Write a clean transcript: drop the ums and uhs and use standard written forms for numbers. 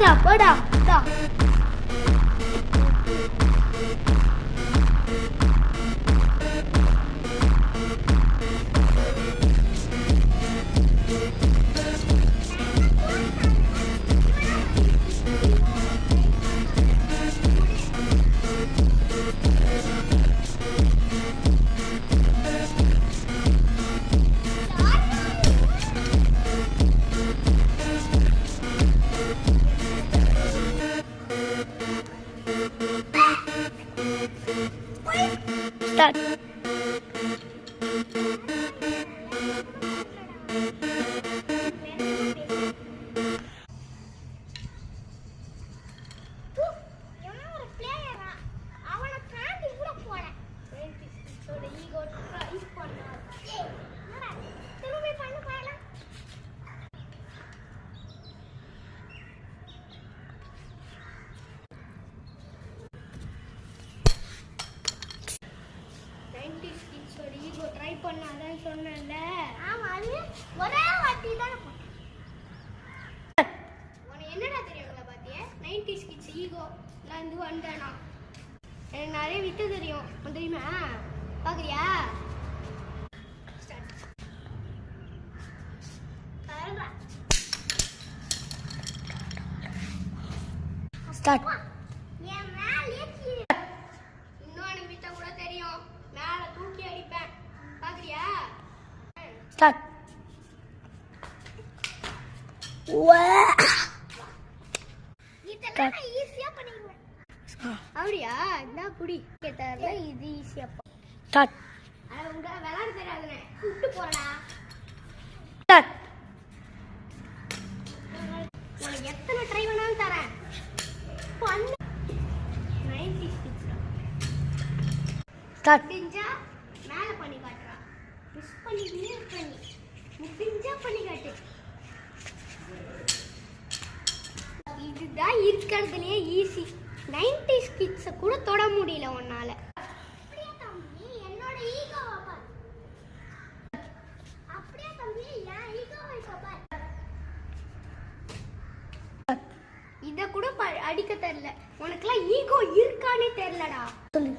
போடா Start. Try பண்ணாதான் சொன்னேன்ல. ஆமா, அது ஒரே வாட்டி தான். உனக்கு என்னடா தெரியும்ல பாத்தியே? 90s கிட்ஸ் ஈகோல இருந்து வந்தேனா. எனக்கு நிறைய விட்டு தெரியும். தெரியுமா? பாக்குறியா? ஸ்டார்ட். Start. இதெல்லாம் ஈஸியா பண்ணிடுவேன். அப்படியா? நான் புடி கேட்டறல இது ஈஸியா. ஸ்டார்ட். அவங்க விளையாட தெரியாதுனே கூட்டி போறடா. ஸ்டார்ட். நான் எத்தனை ட்ரை பண்ணாலும் தரேன். பண்ணு. 90s kids. ஸ்டார்ட். பிஞ்சா மேல பண்ணி காட்றா. மிஸ் பண்ணி முடிஞ்சா பண்ணி காட்டு. இதுதான் இருக்கிறதுலயே ஈஸி. 90s கிட்ஸ கூட தொட முடியல உன்னால. அப்படியே தம்பி என்னோட ஈகோவை பாரு. அப்படியே தம்பி என் ஈகோவை பாரு. இத கூட அடிக்க தெரியல. உனக்குலாம் ஈகோ இருக்கானே தெரியலடா. சொல்லு.